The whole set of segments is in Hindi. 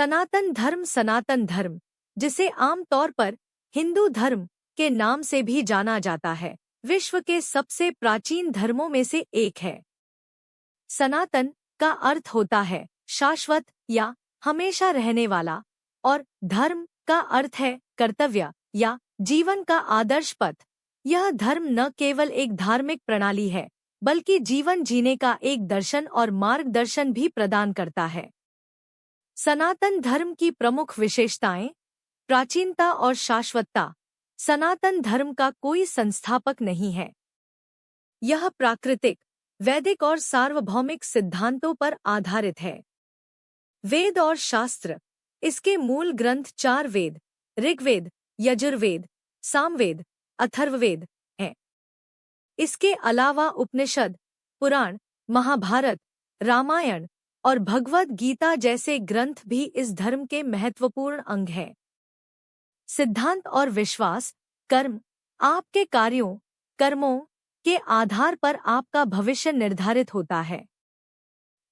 सनातन धर्म, जिसे आमतौर पर हिंदू धर्म के नाम से भी जाना जाता है, विश्व के सबसे प्राचीन धर्मों में से एक है। सनातन का अर्थ होता है शाश्वत या हमेशा रहने वाला, और धर्म का अर्थ है कर्तव्य या जीवन का आदर्श पथ। यह धर्म न केवल एक धार्मिक प्रणाली है, बल्कि जीवन जीने का एक दर्शन और मार्गदर्शन भी प्रदान करता है। सनातन धर्म की प्रमुख विशेषताएं: प्राचीनता और शाश्वतता। सनातन धर्म का कोई संस्थापक नहीं है। यह प्राकृतिक, वैदिक और सार्वभौमिक सिद्धांतों पर आधारित है। वेद और शास्त्र। इसके मूल ग्रंथ 4 वेद, ऋग्वेद, यजुर्वेद, सामवेद, अथर्ववेद हैं। इसके अलावा उपनिषद, पुराण, महाभारत, रामायण और भगवद गीता जैसे ग्रंथ भी इस धर्म के महत्वपूर्ण अंग हैं। सिद्धांत और विश्वास। कर्म। आपके कर्मों के आधार पर आपका भविष्य निर्धारित होता है।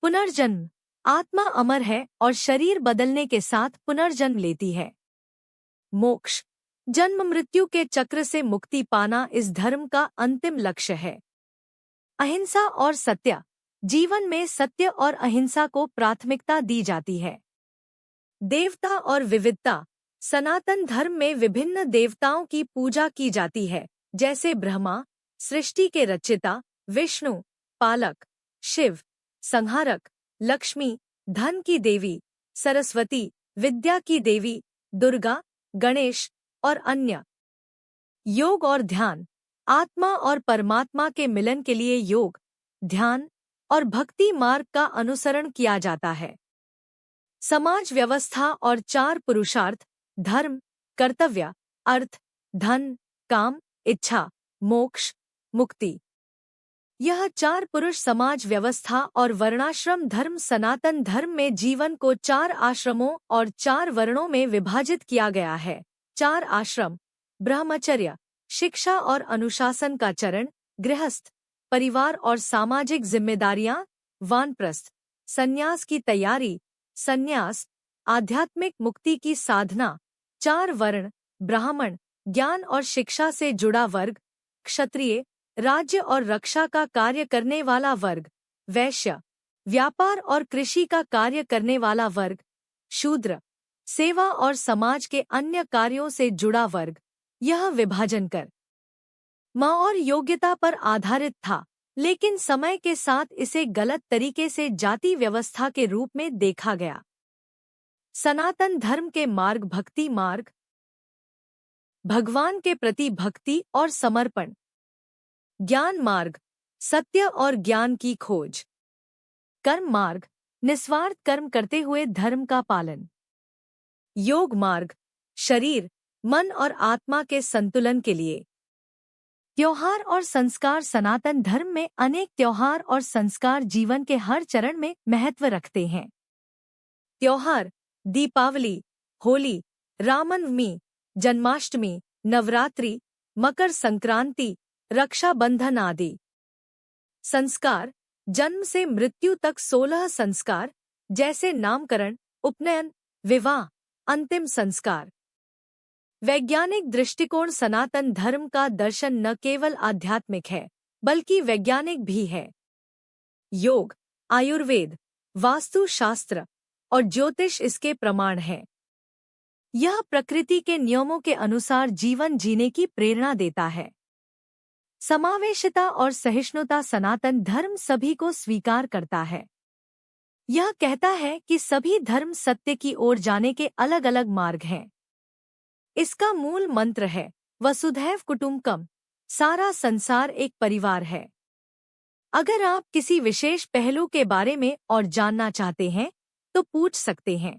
पुनर्जन्म। आत्मा अमर है और शरीर बदलने के साथ पुनर्जन्म लेती है। मोक्ष। जन्म मृत्यु के चक्र से मुक्ति पाना इस धर्म का अंतिम लक्ष्य है। अहिंसा और सत्य। जीवन में सत्य और अहिंसा को प्राथमिकता दी जाती है। देवता और विविधता। सनातन धर्म में विभिन्न देवताओं की पूजा की जाती है, जैसे ब्रह्मा, सृष्टि के रचयिता, विष्णु, पालक, शिव, संहारक, लक्ष्मी, धन की देवी, सरस्वती, विद्या की देवी, दुर्गा, गणेश और अन्य। योग और ध्यान। आत्मा और परमात्मा के मिलन के लिए योग, ध्यान और भक्ति मार्ग का अनुसरण किया जाता है। समाज व्यवस्था और 4 पुरुषार्थ: धर्म, कर्तव्य, अर्थ, धन, काम, इच्छा, मोक्ष, मुक्ति। यह 4 पुरुष समाज व्यवस्था और वर्णाश्रम धर्म। सनातन धर्म में जीवन को 4 आश्रमों और 4 वर्णों में विभाजित किया गया है। 4 आश्रम: ब्रह्मचर्य, शिक्षा और अनुशासन का चरण; गृहस्थ, परिवार और सामाजिक जिम्मेदारियां; वानप्रस्थ, संन्यास की तैयारी, संन्यास, आध्यात्मिक मुक्ति की साधना; 4 वर्ण: ब्राह्मण, ज्ञान और शिक्षा से जुड़ा वर्ग; क्षत्रिय, राज्य और रक्षा का कार्य करने वाला वर्ग; वैश्य, व्यापार और कृषि का कार्य करने वाला वर्ग; शूद्र, सेवा और समाज के अन्य कार्यों से जुड़ा वर्ग। यह विभाजन और योग्यता पर आधारित था, लेकिन समय के साथ इसे गलत तरीके से जाति व्यवस्था के रूप में देखा गया। सनातन धर्म के मार्ग। भक्ति मार्ग। भगवान के प्रति भक्ति और समर्पण। ज्ञान मार्ग। सत्य और ज्ञान की खोज। कर्म मार्ग। निस्वार्थ कर्म करते हुए धर्म का पालन। योग मार्ग। शरीर, मन और आत्मा के संतुलन के लिए। त्योहार और संस्कार। सनातन धर्म में अनेक त्योहार और संस्कार जीवन के हर चरण में महत्व रखते हैं। त्योहार: दीपावली, होली, रामनवमी, जन्माष्टमी, नवरात्रि, मकर संक्रांति, रक्षाबंधन आदि। संस्कार: जन्म से मृत्यु तक 16 संस्कार, जैसे नामकरण, उपनयन, विवाह, अंतिम संस्कार। वैज्ञानिक दृष्टिकोण। सनातन धर्म का दर्शन न केवल आध्यात्मिक है, बल्कि वैज्ञानिक भी है। योग, आयुर्वेद, वास्तुशास्त्र और ज्योतिष इसके प्रमाण हैं। यह प्रकृति के नियमों के अनुसार जीवन जीने की प्रेरणा देता है। समावेशिता और सहिष्णुता। सनातन धर्म सभी को स्वीकार करता है। यह कहता है कि सभी धर्म सत्य की ओर जाने के अलग अलग मार्ग हैं। इसका मूल मंत्र है वसुधैव कुटुम्बकम, सारा संसार एक परिवार है। अगर आप किसी विशेष पहलू के बारे में और जानना चाहते हैं तो पूछ सकते हैं।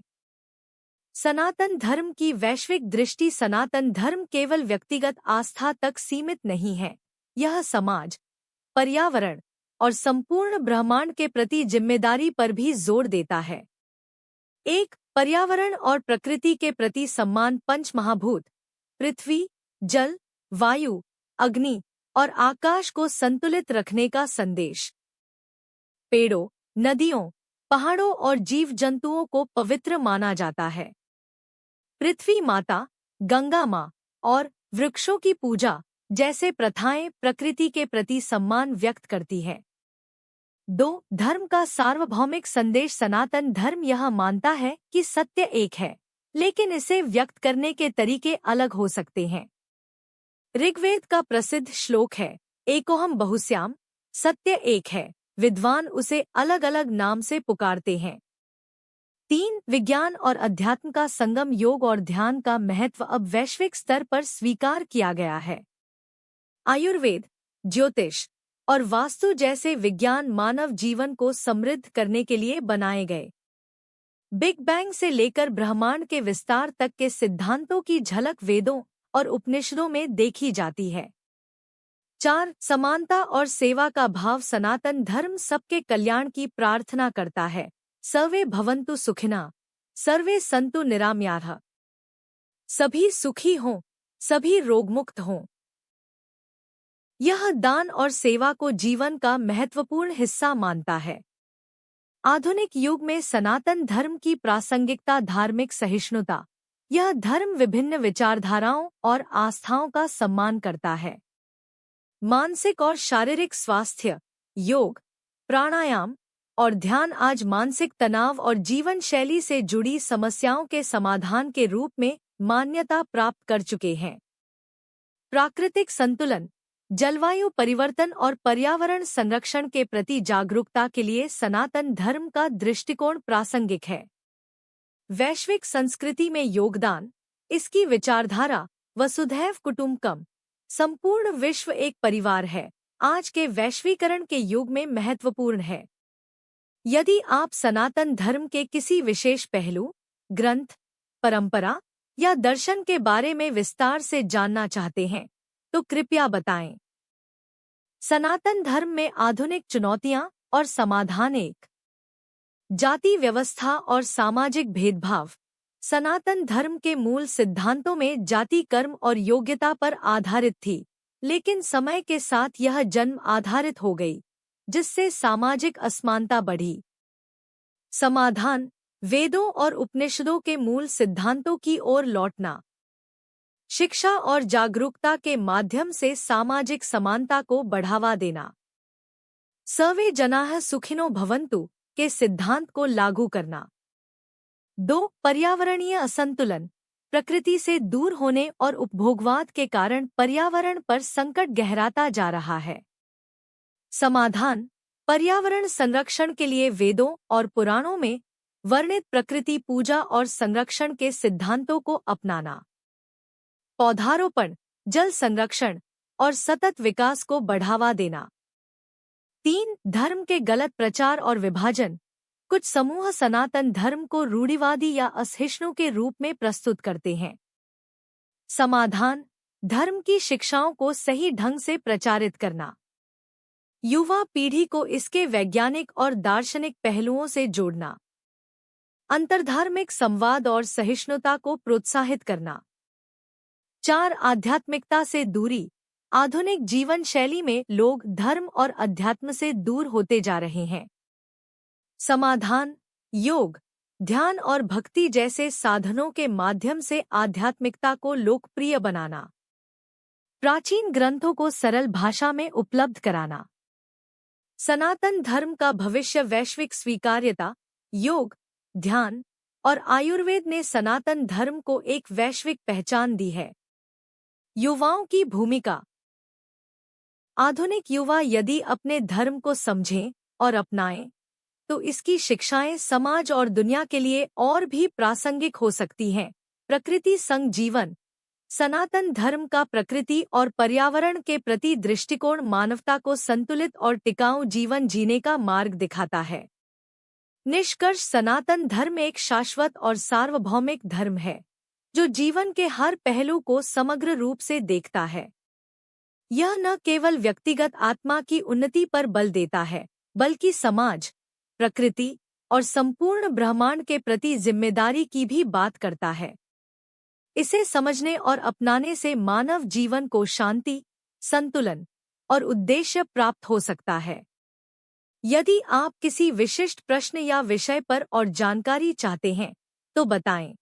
सनातन धर्म की वैश्विक दृष्टि। सनातन धर्म केवल व्यक्तिगत आस्था तक सीमित नहीं है, यह समाज, पर्यावरण और संपूर्ण ब्रह्मांड के प्रति जिम्मेदारी पर भी जोर देता है। एक, पर्यावरण और प्रकृति के प्रति सम्मान। पंच महाभूत, पृथ्वी, जल, वायु, अग्नि और आकाश को संतुलित रखने का संदेश। पेड़ों, नदियों, पहाड़ों और जीव जंतुओं को पवित्र माना जाता है। पृथ्वी माता, गंगा माँ और वृक्षों की पूजा जैसे प्रथाएं प्रकृति के प्रति सम्मान व्यक्त करती है। 2. धर्म का सार्वभौमिक संदेश। सनातन धर्म यह मानता है कि सत्य एक है, लेकिन इसे व्यक्त करने के तरीके अलग हो सकते हैं। ऋग्वेद का प्रसिद्ध श्लोक है, एकोहम बहुश्याम, सत्य एक है, विद्वान उसे अलग अलग नाम से पुकारते हैं। 3. विज्ञान और अध्यात्म का संगम। योग और ध्यान का महत्व अब वैश्विक स्तर पर स्वीकार किया गया है। आयुर्वेद, ज्योतिष और वास्तु जैसे विज्ञान मानव जीवन को समृद्ध करने के लिए बनाए गए। बिग बैंग से लेकर ब्रह्मांड के विस्तार तक के सिद्धांतों की झलक वेदों और उपनिषदों में देखी जाती है। 4. समानता और सेवा का भाव। सनातन धर्म सबके कल्याण की प्रार्थना करता है। सर्वे भवन्तु सुखिनः, सर्वे सन्तु निरामयाः। सभी सुखी हों, सभी रोगमुक्त हों। यह दान और सेवा को जीवन का महत्वपूर्ण हिस्सा मानता है। आधुनिक युग में सनातन धर्म की प्रासंगिकता। धार्मिक सहिष्णुता। यह धर्म विभिन्न विचारधाराओं और आस्थाओं का सम्मान करता है। मानसिक और शारीरिक स्वास्थ्य। योग, प्राणायाम और ध्यान आज मानसिक तनाव और जीवन शैली से जुड़ी समस्याओं के समाधान के रूप में मान्यता प्राप्त कर चुके हैं। प्राकृतिक संतुलन। जलवायु परिवर्तन और पर्यावरण संरक्षण के प्रति जागरूकता के लिए सनातन धर्म का दृष्टिकोण प्रासंगिक है। वैश्विक संस्कृति में योगदान। इसकी विचारधारा वसुधैव कुटुम्बकम, संपूर्ण विश्व एक परिवार है, आज के वैश्वीकरण के युग में महत्वपूर्ण है। यदि आप सनातन धर्म के किसी विशेष पहलू, ग्रंथ, परंपरा या दर्शन के बारे में विस्तार से जानना चाहते हैं तो कृपया बताएं। सनातन धर्म में आधुनिक चुनौतियां और समाधान। 1. जाति व्यवस्था और सामाजिक भेदभाव। सनातन धर्म के मूल सिद्धांतों में जाति कर्म और योग्यता पर आधारित थी, लेकिन समय के साथ यह जन्म आधारित हो गई, जिससे सामाजिक असमानता बढ़ी। समाधान। वेदों और उपनिषदों के मूल सिद्धांतों की ओर लौटना। शिक्षा और जागरूकता के माध्यम से सामाजिक समानता को बढ़ावा देना। सर्वे जनाः सुखिनो भवन्तु के सिद्धांत को लागू करना। 2. पर्यावरणीय असंतुलन। प्रकृति से दूर होने और उपभोगवाद के कारण पर्यावरण पर संकट गहराता जा रहा है। समाधान। पर्यावरण संरक्षण के लिए वेदों और पुराणों में वर्णित प्रकृति पूजा और संरक्षण के सिद्धांतों को अपनाना। पौधारोपण, जल संरक्षण और सतत विकास को बढ़ावा देना। 3. धर्म के गलत प्रचार और विभाजन। कुछ समूह सनातन धर्म को रूढ़िवादी या असहिष्णु के रूप में प्रस्तुत करते हैं। समाधान। धर्म की शिक्षाओं को सही ढंग से प्रचारित करना। युवा पीढ़ी को इसके वैज्ञानिक और दार्शनिक पहलुओं से जोड़ना। अंतर्धार्मिक संवाद और सहिष्णुता को प्रोत्साहित करना। 4. आध्यात्मिकता से दूरी। आधुनिक जीवन शैली में लोग धर्म और अध्यात्म से दूर होते जा रहे हैं। समाधान। योग, ध्यान और भक्ति जैसे साधनों के माध्यम से आध्यात्मिकता को लोकप्रिय बनाना। प्राचीन ग्रंथों को सरल भाषा में उपलब्ध कराना। सनातन धर्म का भविष्य। वैश्विक स्वीकार्यता। योग, ध्यान और आयुर्वेद ने सनातन धर्म को एक वैश्विक पहचान दी है। युवाओं की भूमिका। आधुनिक युवा यदि अपने धर्म को समझें और अपनाएं, तो इसकी शिक्षाएं समाज और दुनिया के लिए और भी प्रासंगिक हो सकती हैं। प्रकृति संग जीवन। सनातन धर्म का प्रकृति और पर्यावरण के प्रति दृष्टिकोण मानवता को संतुलित और टिकाऊ जीवन जीने का मार्ग दिखाता है। निष्कर्ष। सनातन धर्म एक शाश्वत और सार्वभौमिक धर्म है, जो जीवन के हर पहलू को समग्र रूप से देखता है। यह न केवल व्यक्तिगत आत्मा की उन्नति पर बल देता है, बल्कि समाज, प्रकृति और संपूर्ण ब्रह्मांड के प्रति जिम्मेदारी की भी बात करता है। इसे समझने और अपनाने से मानव जीवन को शांति, संतुलन और उद्देश्य प्राप्त हो सकता है। यदि आप किसी विशिष्ट प्रश्न या विषय पर और जानकारी चाहते हैं तो बताएं।